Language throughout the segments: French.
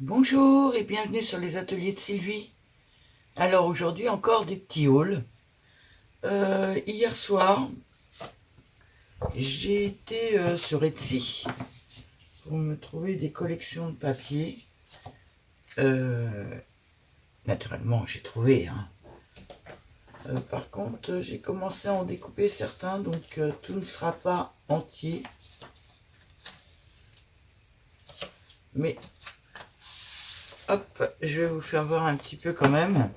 Bonjour et bienvenue sur les ateliers de Sylvie. Alors aujourd'hui encore des petits hauls. Hier soir, j'ai été sur Etsy pour me trouver des collections de papier. Naturellement, j'ai trouvé. Par contre, j'ai commencé à en découper certains, donc tout ne sera pas entier. Mais hop, je vais vous faire voir un petit peu quand même.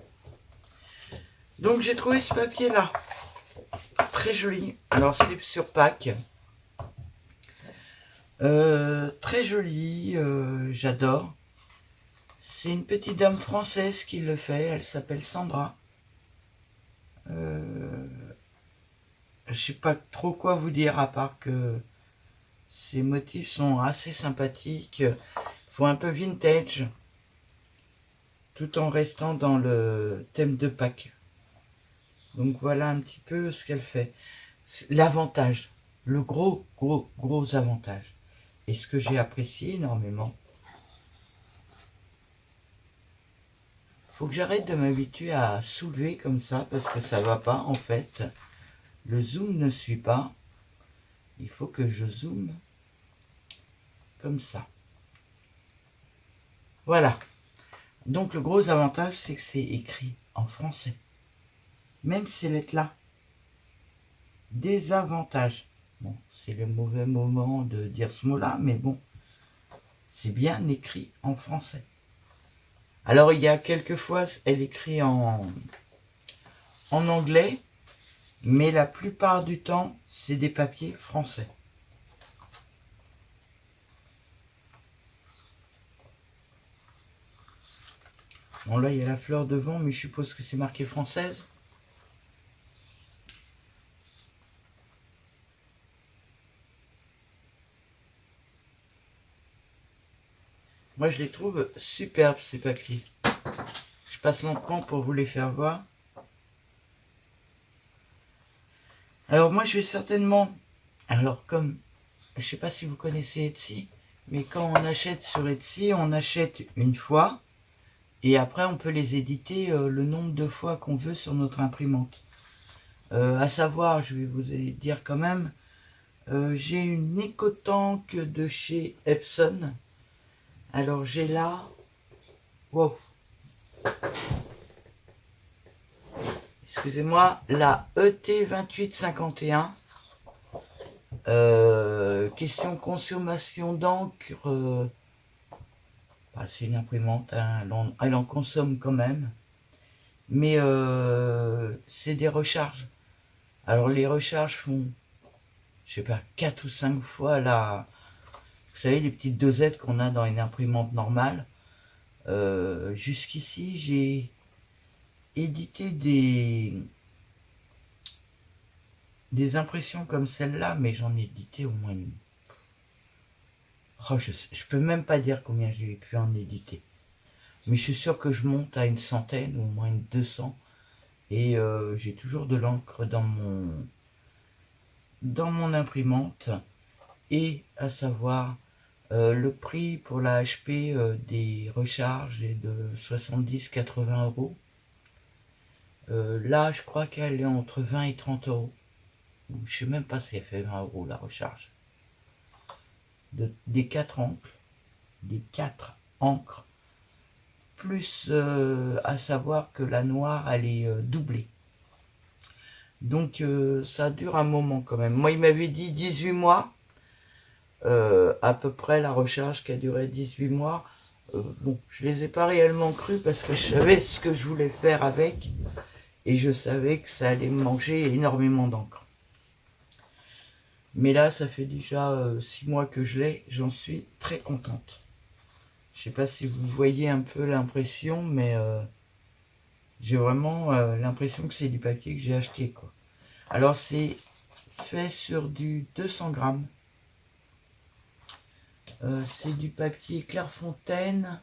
Donc j'ai trouvé ce papier là, très joli. Alors c'est sur pack, très joli, j'adore. C'est une petite dame française qui le fait, elle s'appelle Sandra. Je sais pas trop quoi vous dire à part que ces motifs sont assez sympathiques, il faut un peu vintage, tout en restant dans le thème de Pâques. Donc voilà un petit peu ce qu'elle fait. L'avantage, le gros avantage, et ce que j'ai apprécié énormément. Faut que j'arrête de m'habituer à soulever comme ça parce que ça va pas en fait. Le zoom ne suit pas. Il faut que je zoome comme ça. Voilà. Donc le gros avantage, c'est que c'est écrit en français. Même ces lettres-là. Désavantage. Bon, c'est le mauvais moment de dire ce mot-là, mais bon, c'est bien écrit en français. Alors il y a quelques fois, elle écrit en anglais, mais la plupart du temps, c'est des papiers français. Bon là, il y a la fleur devant, mais je suppose que c'est marqué française. Moi, je les trouve superbes, ces papiers. Je passe mon temps pour vous les faire voir. Alors moi, je vais certainement... Alors comme... Je sais pas si vous connaissez Etsy, mais quand on achète sur Etsy, on achète une fois. Et après, on peut les éditer le nombre de fois qu'on veut sur notre imprimante. À savoir, je vais vous dire quand même, j'ai une écotank de chez Epson. Alors j'ai là... Wow. Excusez-moi, la ET2851. Question consommation d'encre. Bah, c'est une imprimante, hein, elle en consomme quand même. Mais c'est des recharges. Alors les recharges font, je sais pas, 4 ou 5 fois la... Vous savez, les petites dosettes qu'on a dans une imprimante normale. Jusqu'ici, j'ai édité des impressions comme celle-là, mais j'en ai édité au moins une... Oh, je peux même pas dire combien j'ai pu en éditer. Mais je suis sûr que je monte à une centaine ou au moins une 200. Et j'ai toujours de l'encre dans mon imprimante. Et à savoir, le prix pour la HP des recharges est de 70-80 euros. Là, je crois qu'elle est entre 20 et 30 euros. Je sais même pas si elle fait 20 euros la recharge. Des 4 encres. Des 4 encres. Plus à savoir que la noire, elle est doublée. Donc ça dure un moment quand même. Moi, il m'avait dit 18 mois. À peu près la recharge qui a duré 18 mois. Bon, je les ai pas réellement cru parce que je savais ce que je voulais faire avec. Et je savais que ça allait me manger énormément d'encre. Mais là, ça fait déjà 6 mois que je l'ai. J'en suis très contente. Je sais pas si vous voyez un peu l'impression, mais j'ai vraiment l'impression que c'est du papier que j'ai acheté, quoi. Alors c'est fait sur du 200 grammes. C'est du papier Clairefontaine.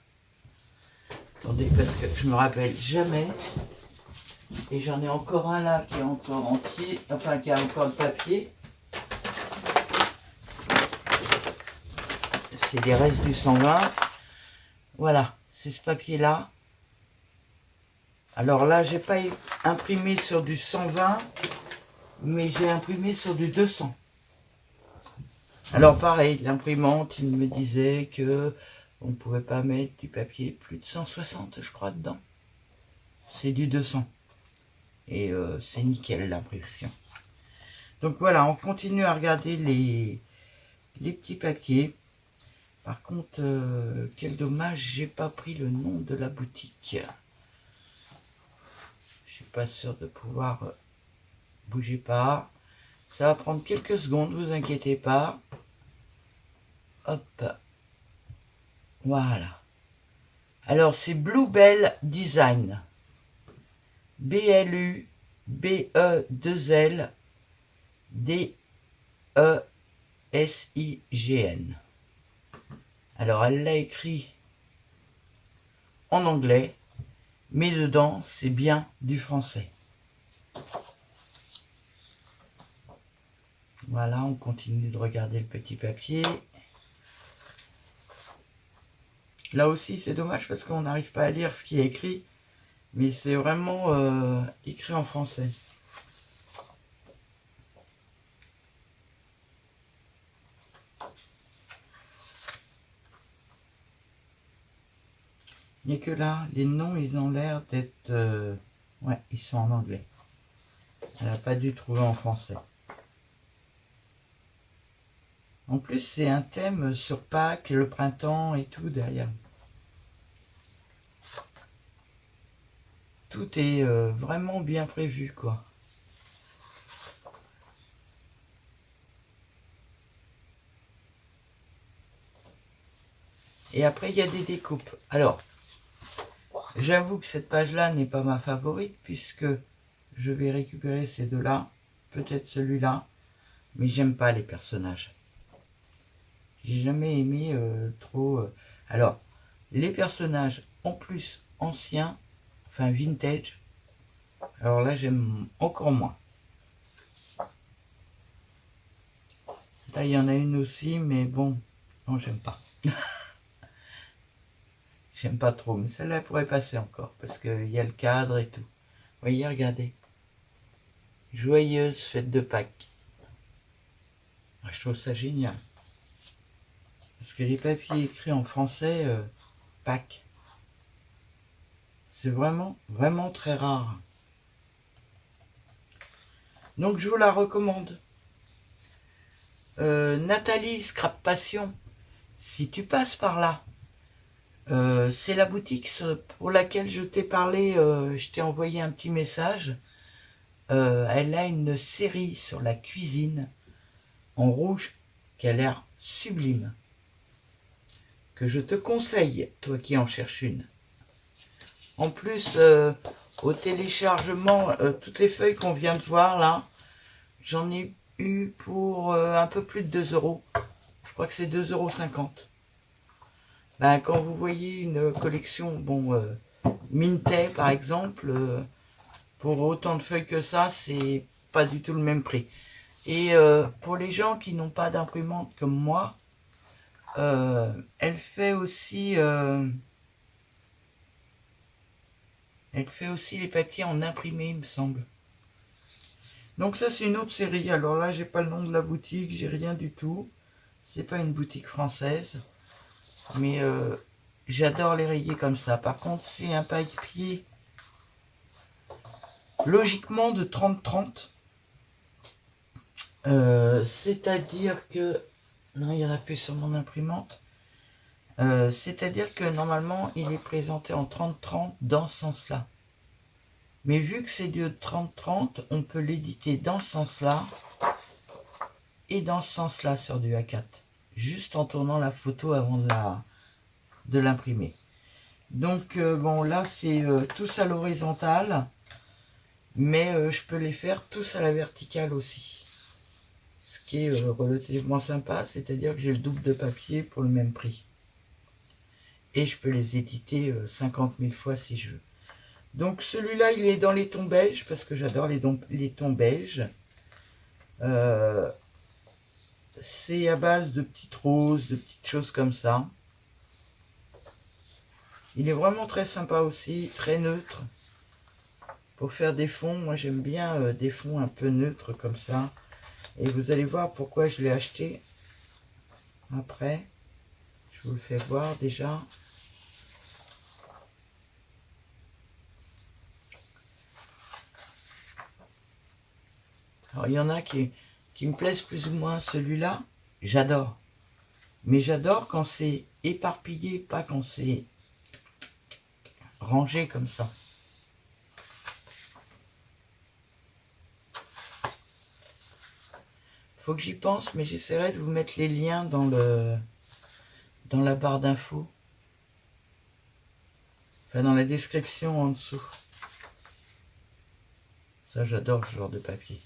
Attendez, parce que je me rappelle jamais. Et j'en ai encore un là qui est encore entier, enfin qui a encore le papier. C'est des restes du 120. Voilà, c'est ce papier-là. Alors là, j'ai pas imprimé sur du 120, mais j'ai imprimé sur du 200. Alors pareil, l'imprimante, il me disait que on ne pouvait pas mettre du papier plus de 160, je crois, dedans. C'est du 200. Et c'est nickel l'impression. Donc voilà, on continue à regarder les petits papiers. Par contre, quel dommage, j'ai pas pris le nom de la boutique. Je suis pas sûr de pouvoir. Bougez pas. Ça va prendre quelques secondes, vous inquiétez pas. Hop. Voilà. Alors c'est Bluebell Design. B-L-U-B-E-2-L-D-E-S-I-G-N. Alors elle l'a écrit en anglais, mais dedans c'est bien du français. Voilà, on continue de regarder le petit papier. Là aussi c'est dommage parce qu'on n'arrive pas à lire ce qui est écrit, mais c'est vraiment écrit en français. Il n'y a que là, les noms, ils ont l'air d'être... ouais, ils sont en anglais. Elle n'a pas dû trouver en français. En plus, c'est un thème sur Pâques, le printemps et tout derrière. Tout est vraiment bien prévu, quoi. Et après, il y a des découpes. Alors, j'avoue que cette page-là n'est pas ma favorite, puisque je vais récupérer ces deux-là, peut-être celui-là, mais j'aime pas les personnages. J'ai jamais aimé trop... Alors, les personnages, en plus anciens, enfin vintage, alors là, j'aime encore moins. Là, il y en a une aussi, mais bon, non, j'aime pas. J'aime pas trop, mais celle-là pourrait passer encore, parce qu'il y a le cadre et tout. Vous voyez, regardez. Joyeuse fête de Pâques. Je trouve ça génial. Parce que les papiers écrits en français, Pâques, c'est vraiment, vraiment très rare. Donc je vous la recommande. Nathalie Scrap Passion, si tu passes par là, c'est la boutique pour laquelle je t'ai parlé, je t'ai envoyé un petit message. Elle a une série sur la cuisine en rouge qui a l'air sublime, que je te conseille, toi qui en cherches une. En plus, au téléchargement, toutes les feuilles qu'on vient de voir là, j'en ai eu pour un peu plus de 2 euros. Je crois que c'est 2,50 €. Ben, quand vous voyez une collection, bon, Mintet par exemple, pour autant de feuilles que ça, c'est pas du tout le même prix. Et pour les gens qui n'ont pas d'imprimante comme moi, elle fait aussi les papiers en imprimé, il me semble. Donc ça, c'est une autre série. Alors là, j'ai pas le nom de la boutique, j'ai rien du tout. C'est pas une boutique française. Mais j'adore les rayés comme ça. Par contre, c'est un papier logiquement de 30-30. C'est-à-dire que... Non, il n'y en a plus sur mon imprimante. C'est-à-dire que normalement, il est présenté en 30-30 dans ce sens-là. Mais vu que c'est du 30-30, on peut l'éditer dans ce sens-là et dans ce sens-là sur du A4. Juste en tournant la photo avant de l'imprimer. Donc, bon, là, c'est tous à l'horizontale. Mais je peux les faire tous à la verticale aussi. Ce qui est relativement sympa, c'est-à-dire que j'ai le double de papier pour le même prix. Et je peux les éditer 50 000 fois si je veux. Donc celui-là, il est dans les tons beiges, parce que j'adore les tons beiges. C'est à base de petites roses, de petites choses comme ça. Il est vraiment très sympa aussi, très neutre. Pour faire des fonds, moi j'aime bien des fonds un peu neutres comme ça. Et vous allez voir pourquoi je l'ai acheté après. Je vous le fais voir déjà. Alors il y en a qui me plaisent plus ou moins. Celui-là, j'adore. Mais j'adore quand c'est éparpillé, pas quand c'est rangé comme ça. Faut que j'y pense, mais j'essaierai de vous mettre les liens dans la barre d'infos. Enfin, dans la description en dessous. Ça, j'adore ce genre de papier.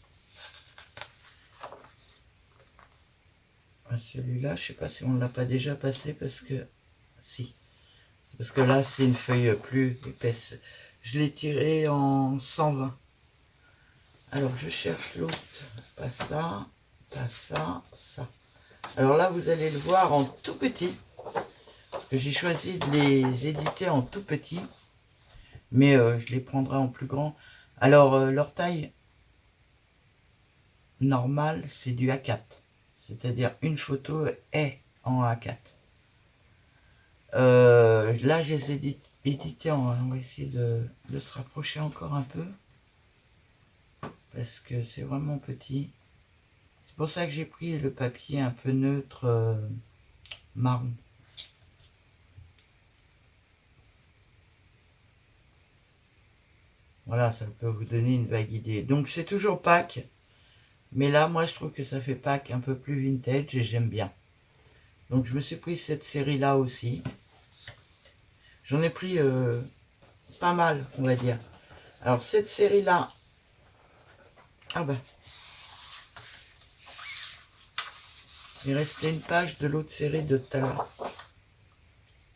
Celui-là, je sais pas si on ne l'a pas déjà passé parce que... Si. C'est parce que là, c'est une feuille plus épaisse. Je l'ai tiré en 120. Alors, je cherche l'autre. Pas ça, pas ça, ça. Alors là, vous allez le voir en tout petit. Parce que j'ai choisi de les éditer en tout petit. Mais je les prendrai en plus grand. Alors, leur taille normale, c'est du A4. C'est-à-dire une photo est en A4. Là, je les ai édités en... On va essayer de se rapprocher encore un peu. Parce que c'est vraiment petit. C'est pour ça que j'ai pris le papier un peu neutre marron. Voilà, ça peut vous donner une vague idée. Donc c'est toujours Pâques. Mais là, moi, je trouve que ça fait Pâques un peu plus vintage et j'aime bien. Donc je me suis pris cette série-là aussi. J'en ai pris pas mal, on va dire. Alors cette série-là... Ah ben... Il restait une page de l'autre série de tout à l'heure.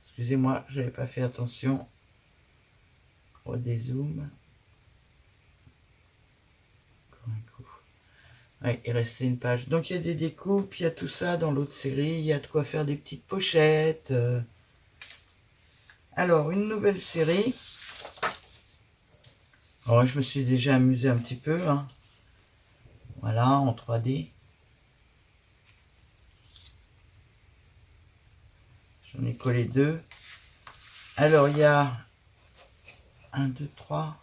Excusez-moi, j'avais pas fait attention. Redézoom. Encore un coup. Ouais, il restait une page. Donc il y a des découpes, il y a tout ça dans l'autre série. Il y a de quoi faire des petites pochettes. Alors, une nouvelle série. Alors, je me suis déjà amusé un petit peu. Hein. Voilà, en 3D. J'en ai collé 2. Alors, il y a 1, 2, 3.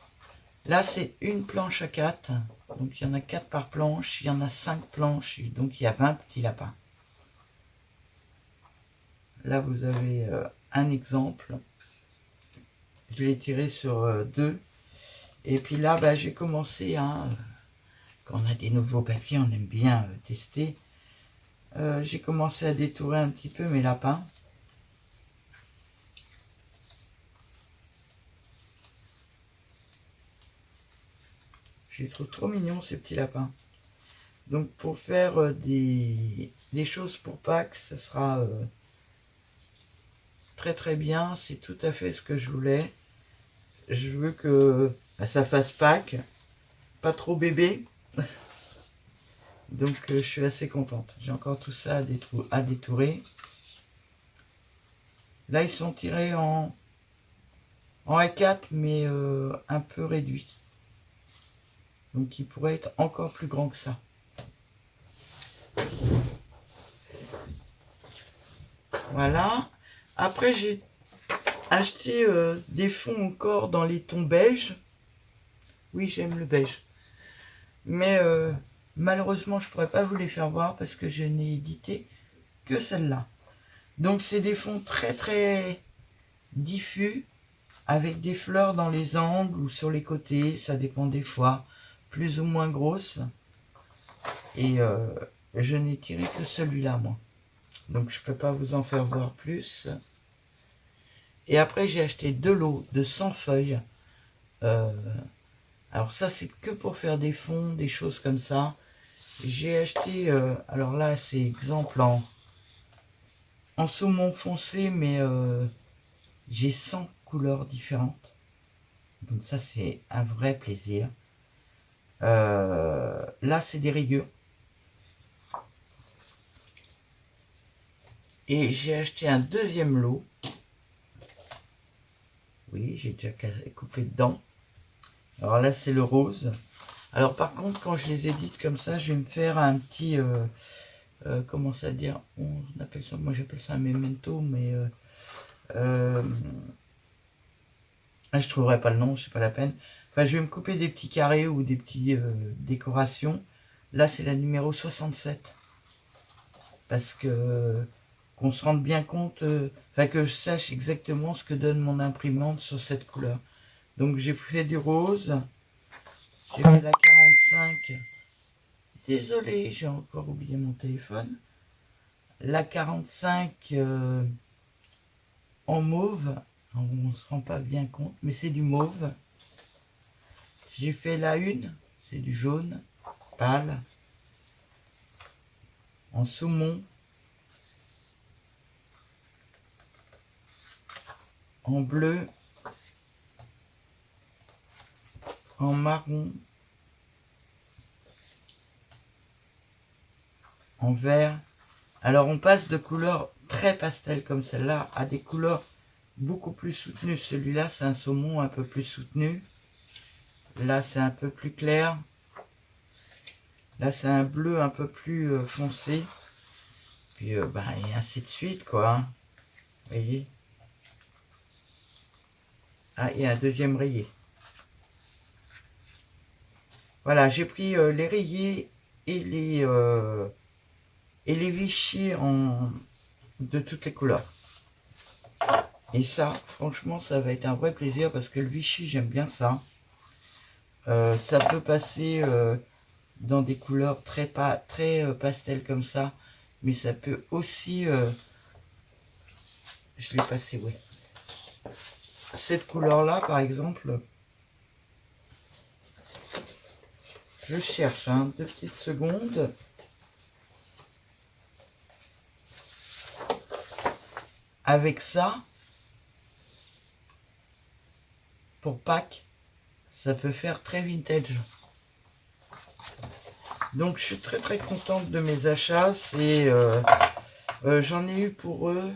Là, c'est une planche à 4. Donc, il y en a 4 par planche. Il y en a 5 planches. Donc, il y a 20 petits lapins. Là, vous avez un exemple. Je l'ai tiré sur 2. Et puis là, bah, j'ai commencé, hein, quand on a des nouveaux papiers, on aime bien tester. J'ai commencé à détourer un petit peu mes lapins. Je les trouve trop mignons, ces petits lapins. Donc pour faire des choses pour Pâques, ça sera très très bien. C'est tout à fait ce que je voulais. Je veux que bah, ça fasse Pâques, pas trop bébé. Donc je suis assez contente. J'ai encore tout ça à détourer. Là ils sont tirés en A4 mais un peu réduits. Donc ils pourraient être encore plus grands que ça. Voilà. Après j'ai acheté des fonds encore dans les tons beige. Oui, j'aime le beige. Mais malheureusement, je ne pourrais pas vous les faire voir parce que je n'ai édité que celle-là. Donc, c'est des fonds très très diffus avec des fleurs dans les angles ou sur les côtés. Ça dépend des fois, plus ou moins grosses. Et je n'ai tiré que celui-là, moi. Donc, je ne peux pas vous en faire voir plus. Et après, j'ai acheté 2 lots de 100 feuilles. Alors ça, c'est que pour faire des fonds, des choses comme ça. J'ai acheté, alors là, c'est exemple en saumon foncé, mais j'ai 100 couleurs différentes. Donc ça, c'est un vrai plaisir. Là, c'est des rayures. Et j'ai acheté un deuxième lot. Oui, j'ai déjà coupé dedans. Alors là, c'est le rose. Alors par contre, quand je les édite comme ça, je vais me faire un petit... comment ça dire, on appelle ça, moi j'appelle ça un memento, mais... je trouverai pas le nom, c'est pas la peine. Enfin, je vais me couper des petits carrés ou des petites décorations. Là, c'est la numéro 67. Parce que qu'on se rende bien compte, enfin que je sache exactement ce que donne mon imprimante sur cette couleur. Donc j'ai fait du rose, j'ai fait la 45. Désolé, j'ai encore oublié mon téléphone. La 45 en mauve. On ne se rend pas bien compte, mais c'est du mauve. J'ai fait la 1, c'est du jaune pâle. En saumon. En bleu. En marron. En vert. Alors on passe de couleurs très pastel comme celle-là à des couleurs beaucoup plus soutenues. Celui-là c'est un saumon un peu plus soutenu. Là c'est un peu plus clair. Là c'est un bleu un peu plus foncé. Puis et ainsi de suite quoi. Hein. Vous voyez. Ah, il y a un deuxième rayé. Voilà, j'ai pris les rayés et les Vichy de toutes les couleurs. Et ça, franchement, ça va être un vrai plaisir parce que le Vichy, j'aime bien ça. Ça peut passer dans des couleurs très pastel comme ça, mais ça peut aussi... je l'ai passé, ouais. Cette couleur-là, par exemple, je cherche, hein, 2 petites secondes. Avec ça, pour Pâques, ça peut faire très vintage. Donc je suis très très contente de mes achats. C'est j'en ai eu pour eux,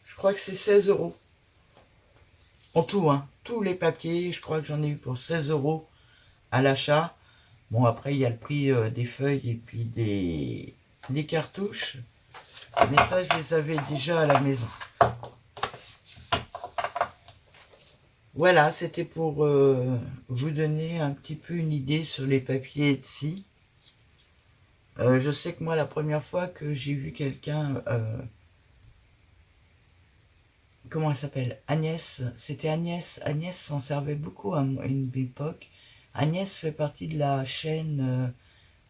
je crois que c'est 16 €. En tout, hein, tous les papiers, je crois que j'en ai eu pour 16 € à l'achat. Bon, après il y a le prix des feuilles et puis des cartouches. Mais ça, je les avais déjà à la maison. Voilà, c'était pour vous donner un petit peu une idée sur les papiers Etsy. Je sais que moi, la première fois que j'ai vu quelqu'un, comment elle s'appelle, Agnès, c'était Agnès. Agnès s'en servait beaucoup à une époque. Agnès fait partie de la chaîne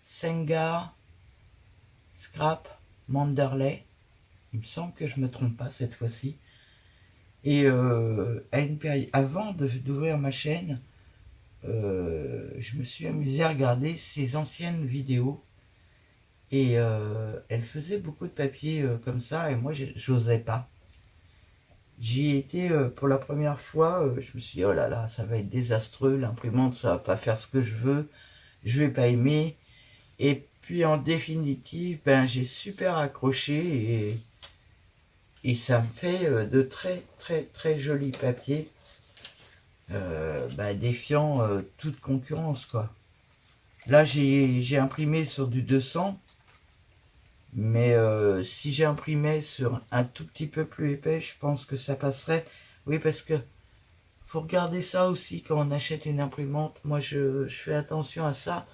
Senga, Scrap, Manderley. Il me semble que je ne me trompe pas cette fois-ci. Et à une période, avant d'ouvrir ma chaîne, je me suis amusé à regarder ses anciennes vidéos. Et elle faisait beaucoup de papier comme ça, et moi, j'osais pas. J'y ai été pour la première fois, je me suis dit, oh là là, ça va être désastreux, l'imprimante, ça va pas faire ce que je vais pas aimer. Et puis en définitive, j'ai super accroché, et ça me fait de très très très jolis papiers, défiant toute concurrence, quoi. Là, j'ai imprimé sur du 200, mais si j'imprimais sur un tout petit peu plus épais, je pense que ça passerait. Oui, parce que faut regarder ça aussi quand on achète une imprimante. Moi, je fais attention à ça,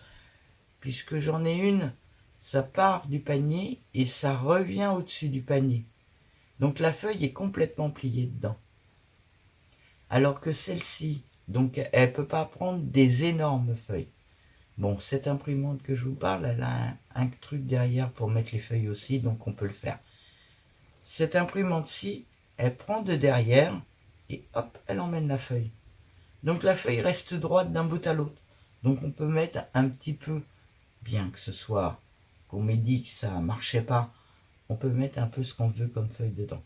puisque j'en ai une, ça part du panier et ça revient au-dessus du panier. Donc la feuille est complètement pliée dedans. Alors que celle-ci, donc elle peut pas prendre des énormes feuilles. Bon, cette imprimante que je vous parle, elle a un truc derrière pour mettre les feuilles aussi, donc on peut le faire. Cette imprimante-ci, elle prend de derrière et hop, elle emmène la feuille. Donc la feuille reste droite d'un bout à l'autre. Donc on peut mettre un petit peu, bien que ce soit, qu'on m'ait dit que ça ne marchait pas, on peut mettre un peu ce qu'on veut comme feuille dedans.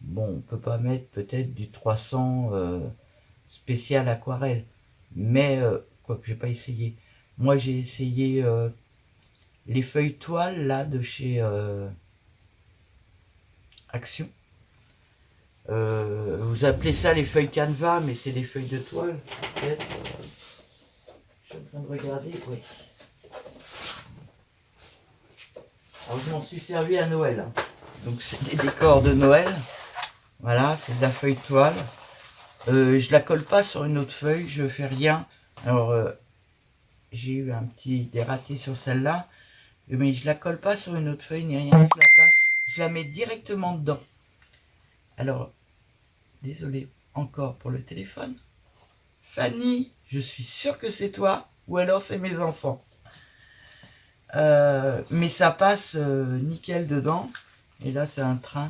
Bon, on peut pas mettre peut-être du 300 spécial aquarelle, mais quoique j'ai pas essayé. Moi j'ai essayé les feuilles toile là de chez Action. Vous appelez ça les feuilles canevas, mais c'est des feuilles de toile, peut-être. Je suis en train de regarder, oui. Alors je m'en suis servi à Noël. Hein. Donc c'est des décors de Noël. Voilà, c'est de la feuille toile. Je la colle pas sur une autre feuille, je fais rien. Alors j'ai eu un petit dératé sur celle-là. Mais je la colle pas sur une autre feuille ni rien. Je la place, je la mets directement dedans. Alors, désolé encore pour le téléphone. Fanny, je suis sûre que c'est toi, ou alors c'est mes enfants. Mais ça passe nickel dedans. Et là, c'est un train.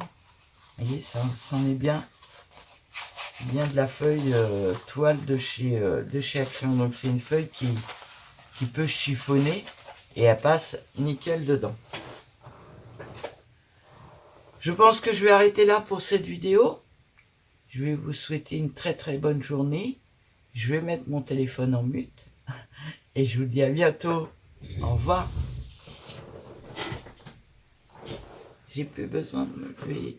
Vous voyez, ça en est bien. Bien de la feuille toile de chez Action. Donc, c'est une feuille qui peut chiffonner. Et elle passe nickel dedans. Je pense que je vais arrêter là pour cette vidéo. Je vais vous souhaiter une très très bonne journée. Je vais mettre mon téléphone en mute. Et je vous dis à bientôt. Au revoir. J'ai plus besoin de me lever.